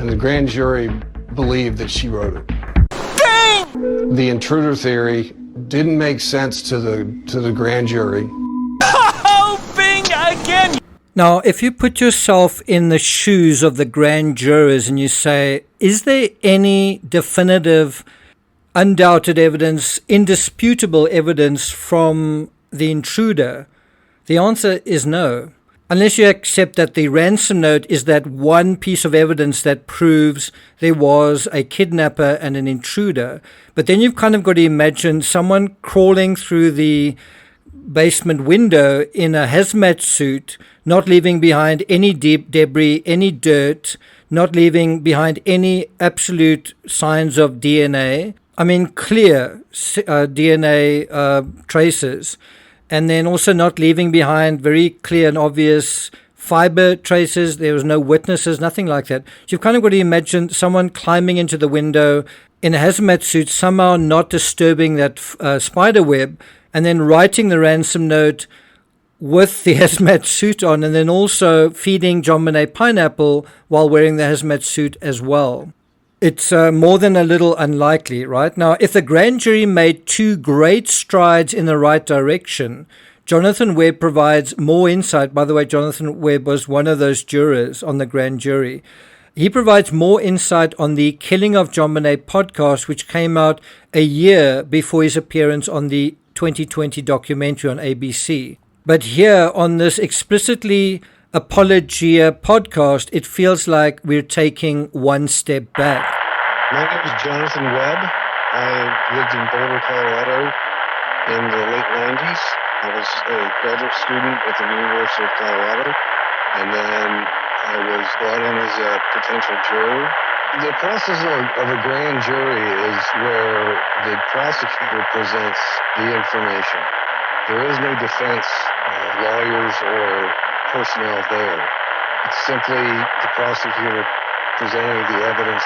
and the grand jury believed that she wrote it. Dang! The intruder theory didn't make sense to the grand jury. Oh, bing again! Now, if you put yourself in the shoes of the grand jurors and you say, is there any definitive, undoubted evidence, indisputable evidence from the intruder? The answer is no. Unless you accept that the ransom note is that one piece of evidence that proves there was a kidnapper and an intruder. But then you've kind of got to imagine someone crawling through the basement window in a hazmat suit, not leaving behind any debris, any dirt, not leaving behind any absolute signs of DNA. I mean, clear DNA traces. And then also not leaving behind very clear and obvious fiber traces. There was no witnesses, nothing like that. So you've kind of got to imagine someone climbing into the window in a hazmat suit, somehow not disturbing that spider web, and then writing the ransom note with the hazmat suit on, and then also feeding JonBenet pineapple while wearing the hazmat suit as well. It's more than a little unlikely, right? Now, if the grand jury made two great strides in the right direction, Jonathan Webb provides more insight. By the way, Jonathan Webb was one of those jurors on the grand jury. He provides more insight on the Killing of JonBenet podcast, which came out a year before his appearance on the 2020 documentary on ABC. But here on this explicitly Apologia podcast, it feels like we're taking one step back. My name is Jonathan Webb. I lived in Boulder, Colorado in the late 90s. I was a graduate student at the University of Colorado, and then I was brought in as a potential juror. The process of a grand jury is where the prosecutor presents the information. There is no defense, lawyers, or personnel there. It's simply the prosecutor presenting the evidence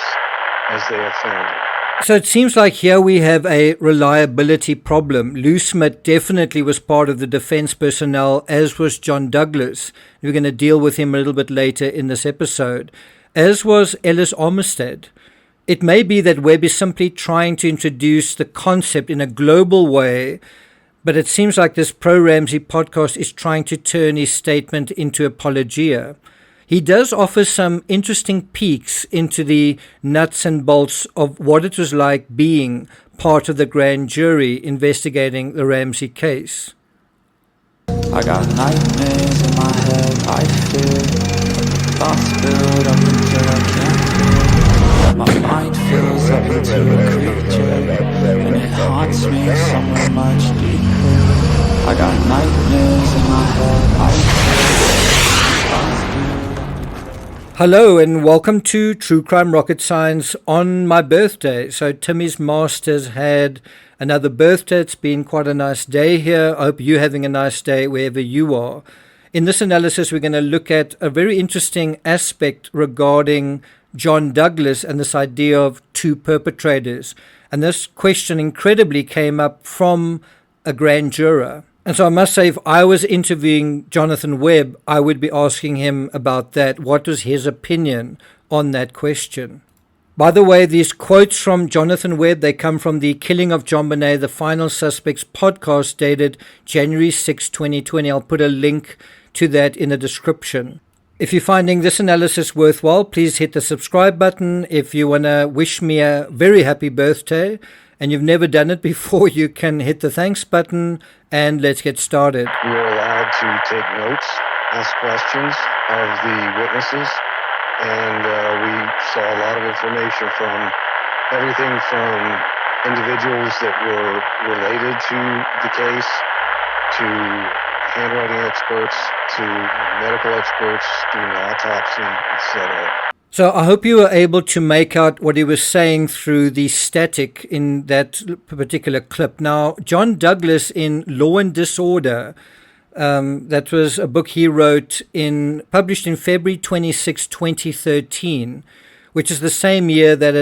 as they have found it. So it seems like here we have a reliability problem. Lou Smith definitely was part of the defense personnel, as was John Douglas. We're going to deal with him a little bit later in this episode, as was Ellis Armistead. It may be that Webb is simply trying to introduce the concept in a global way, but it seems like this Pro-Ramsey podcast is trying to turn his statement into apologia. He does offer some interesting peeks into the nuts and bolts of what it was like being part of the grand jury investigating the Ramsey case. I got nightmares in my head, I fear. Thoughts build up until I can't feel. My mind fills up into a creature, and it haunts me somewhere much deeper. I got nightmares in my head, I fear. Hello and welcome to True Crime Rocket Science on my birthday. So Timmy's Masters had another birthday. It's been quite a nice day here. I hope you're having a nice day wherever you are. In this analysis, we're going to look at a very interesting aspect regarding John Douglas and this idea of two perpetrators. And this question incredibly came up from a grand juror. And so I must say, if I was interviewing Jonathan Webb, I would be asking him about that. What was his opinion on that question? By the way, these quotes from Jonathan Webb, they come from the Killing of JonBenet, the Final Suspects podcast dated January 6, 2020. I'll put a link to that in the description. If you're finding this analysis worthwhile, please hit the subscribe button. If you want to wish me a very happy birthday and you've never done it before, you can hit the thanks button and let's get started. We were allowed to take notes, ask questions of the witnesses, and we saw a lot of information from everything from individuals that were related to the case to handwriting experts to medical experts doing the autopsy, etc. So I hope you were able to make out what he was saying through the static in that particular clip. Now, John Douglas in Law and Disorder, that was a book he wrote published in February 26, 2013, which is the same year that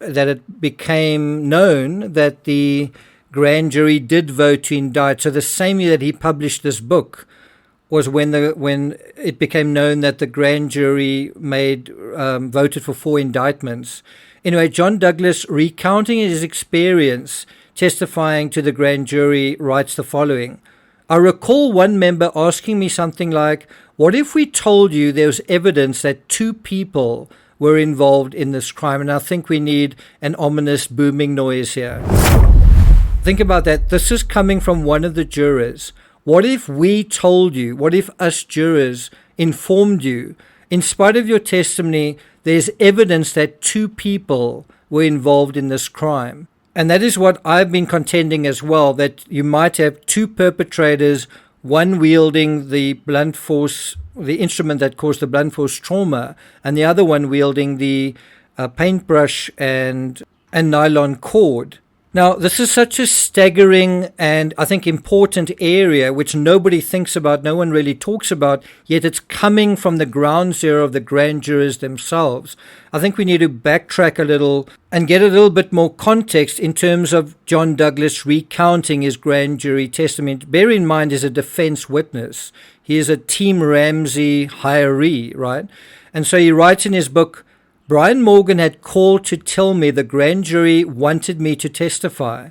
it became known that the grand jury did vote to indict. So the same year that he published this book, was when it became known that the grand jury voted for 4 indictments. Anyway, John Douglas, recounting his experience testifying to the grand jury, writes the following. I recall one member asking me something like, what if we told you there was evidence that 2 people were involved in this crime? And I think we need an ominous booming noise here. Think about that. This is coming from one of the jurors. What if we told you, what if us jurors informed you, in spite of your testimony, there's evidence that 2 people were involved in this crime? And that is what I've been contending as well, that you might have 2 perpetrators, one wielding the blunt force, the instrument that caused the blunt force trauma, and the other one wielding the paintbrush and nylon cord. Now, this is such a staggering and I think important area which nobody thinks about, no one really talks about, yet it's coming from the ground zero of the grand jurors themselves. I think we need to backtrack a little and get a little bit more context in terms of John Douglas recounting his grand jury testimony. Bear in mind, he's a defense witness. He is a Team Ramsey hiree, right? And so he writes in his book, Brian Morgan had called to tell me the grand jury wanted me to testify.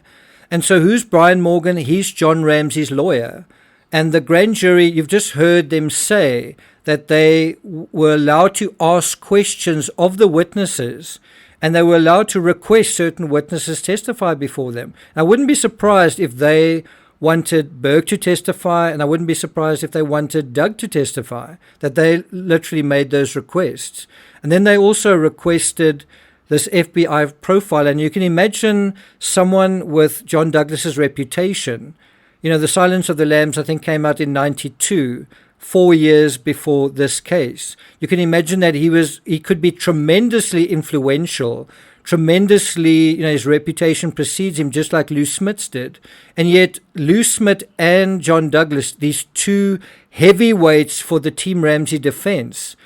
And so who's Brian Morgan? He's John Ramsey's lawyer. And the grand jury, you've just heard them say that they were allowed to ask questions of the witnesses, and they were allowed to request certain witnesses testify before them. I wouldn't be surprised if they wanted Berg to testify, and I wouldn't be surprised if they wanted Doug to testify, that they literally made those requests. And then they also requested this FBI profile, and you can imagine someone with John Douglas's reputation. You know, The Silence of the Lambs, I think, came out in 92, 4 years before this case. You can imagine that he could be tremendously influential, tremendously, his reputation precedes him, just like Lou Smith's did. And yet Lou Smith and John Douglas, these 2 heavyweights for the Team Ramsey defense,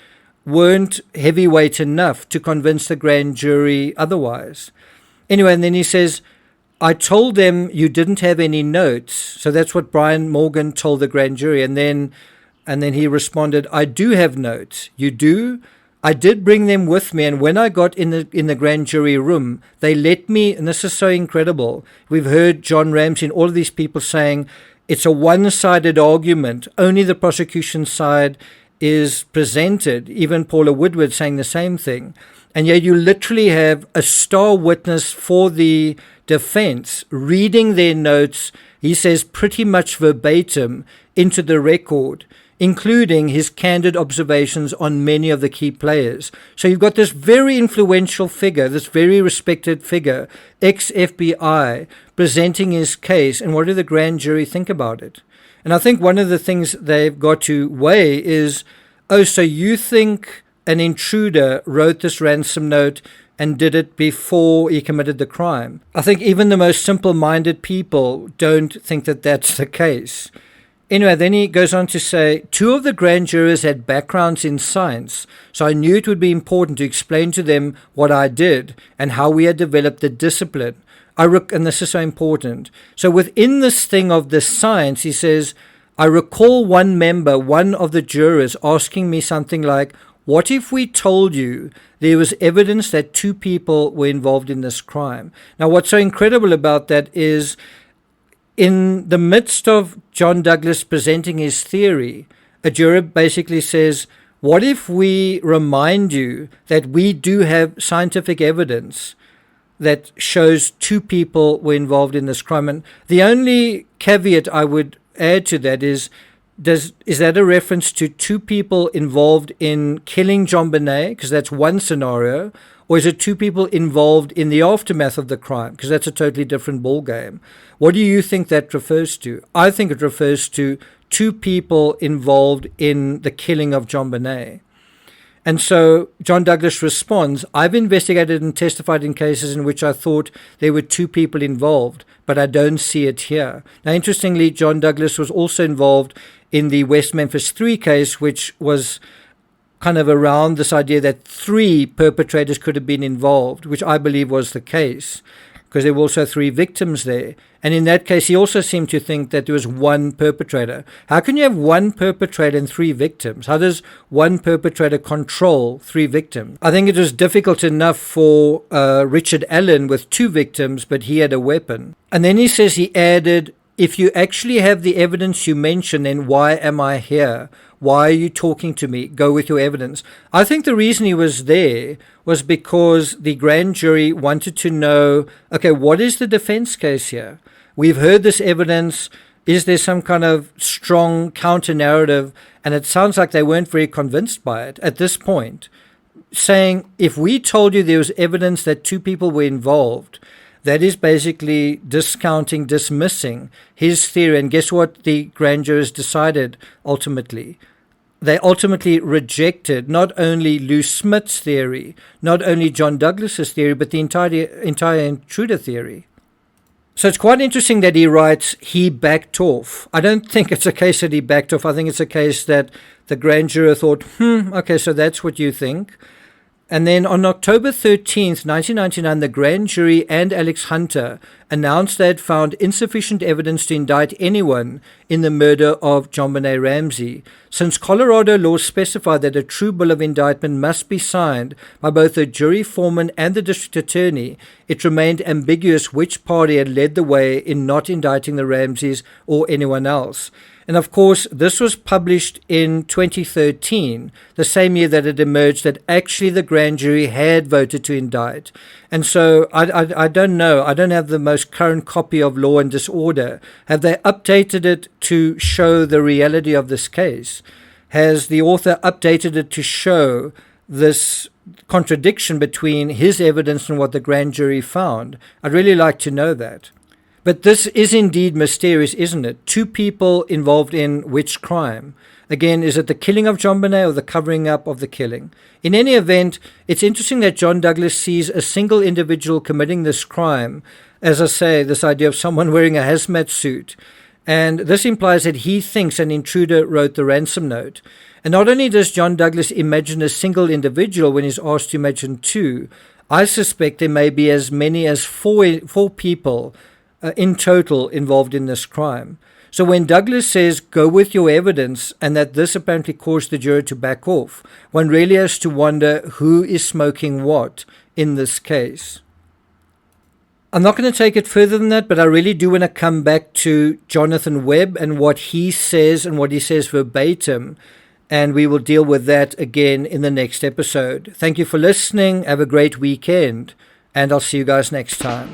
weren't heavyweight enough to convince the grand jury otherwise. Anyway, and then he says, I told them you didn't have any notes. So that's what Brian Morgan told the grand jury. And then he responded, I do have notes. You do? I did bring them with me, and when I got in the grand jury room, they let me, and this is so incredible. We've heard John Ramsey and all of these people saying it's a one-sided argument. Only the prosecution side is presented. Even Paula Woodward saying the same thing. And yet you literally have a star witness for the defense reading their notes, he says pretty much verbatim, into the record, including his candid observations on many of the key players. So you've got this very influential figure, this very respected figure, ex-FBI, presenting his case, and what do the grand jury think about it? And I think one of the things they've got to weigh is, so you think an intruder wrote this ransom note and did it before he committed the crime? I think even the most simple-minded people don't think that that's the case. Anyway, then he goes on to say, 2 of the grand jurors had backgrounds in science, so I knew it would be important to explain to them what I did and how we had developed the discipline. And this is so important. So within this thing of the science, he says, I recall one of the jurors asking me something like, what if we told you there was evidence that 2 people were involved in this crime? Now, what's so incredible about that is, in the midst of John Douglas presenting his theory, a juror basically says, what if we remind you that we do have scientific evidence that shows 2 people were involved in this crime? And the only caveat I would add to that is that a reference to 2 people involved in killing JonBenet, because that's one scenario, or is it 2 people involved in the aftermath of the crime, because that's a totally different ballgame? What do you think that refers to? I think it refers to 2 people involved in the killing of JonBenet. And so John Douglas responds, I've investigated and testified in cases in which I thought there were 2 people involved, but I don't see it here. Now, interestingly, John Douglas was also involved in the West Memphis 3 case, which was kind of around this idea that 3 perpetrators could have been involved, which I believe was the case. because there were also 3 victims there. And in that case, he also seemed to think that there was one perpetrator. How can you have one perpetrator and 3 victims? How does one perpetrator control 3 victims? I think it was difficult enough for Richard Allen with 2 victims, but he had a weapon. And then he says, he added, if you actually have the evidence you mention, then why am I here? Why are you talking to me? Go with your evidence. I think the reason he was there was because the grand jury wanted to know, okay, what is the defense case here? We've heard this evidence. Is there some kind of strong counter narrative? And it sounds like they weren't very convinced by it at this point, saying, if we told you there was evidence that 2 people were involved, that is basically discounting, dismissing his theory. And guess what the grand jurors decided ultimately? They ultimately rejected not only Lou Smith's theory, not only John Douglas's theory, but the entire intruder theory. So it's quite interesting that he writes, he backed off. I don't think it's a case that he backed off. I think it's a case that the grand juror thought, okay, so that's what you think. And then on October 13th, 1999, the grand jury and Alex Hunter announced they had found insufficient evidence to indict anyone in the murder of JonBenet Ramsey, since Colorado law specified that a true bill of indictment must be signed by both the jury foreman and the district attorney. It remained ambiguous which party had led the way in not indicting the Ramseys or anyone else. And of course, this was published in 2013, the same year that it emerged that actually the grand jury had voted to indict. And so I don't know. I don't have the most current copy of Law and Disorder. Have they updated it to show the reality of this case? Has the author updated it to show this contradiction between his evidence and what the grand jury found? I'd really like to know that. But this is indeed mysterious, isn't it? 2 people involved in which crime? Again, is it the killing of JonBenet or the covering up of the killing? In any event, it's interesting that John Douglas sees a single individual committing this crime. As I say, this idea of someone wearing a hazmat suit. And this implies that he thinks an intruder wrote the ransom note. And not only does John Douglas imagine a single individual when he's asked to imagine 2, I suspect there may be as many as four people in total involved in this crime. So when Douglas says, go with your evidence, and that this apparently caused the juror to back off, one really has to wonder who is smoking what in this case. I'm not going to take it further than that, but I really do want to come back to Jonathan Webb and what he says and what he says verbatim, and we will deal with that again in the next episode. Thank you for listening. Have a great weekend, and I'll see you guys next time.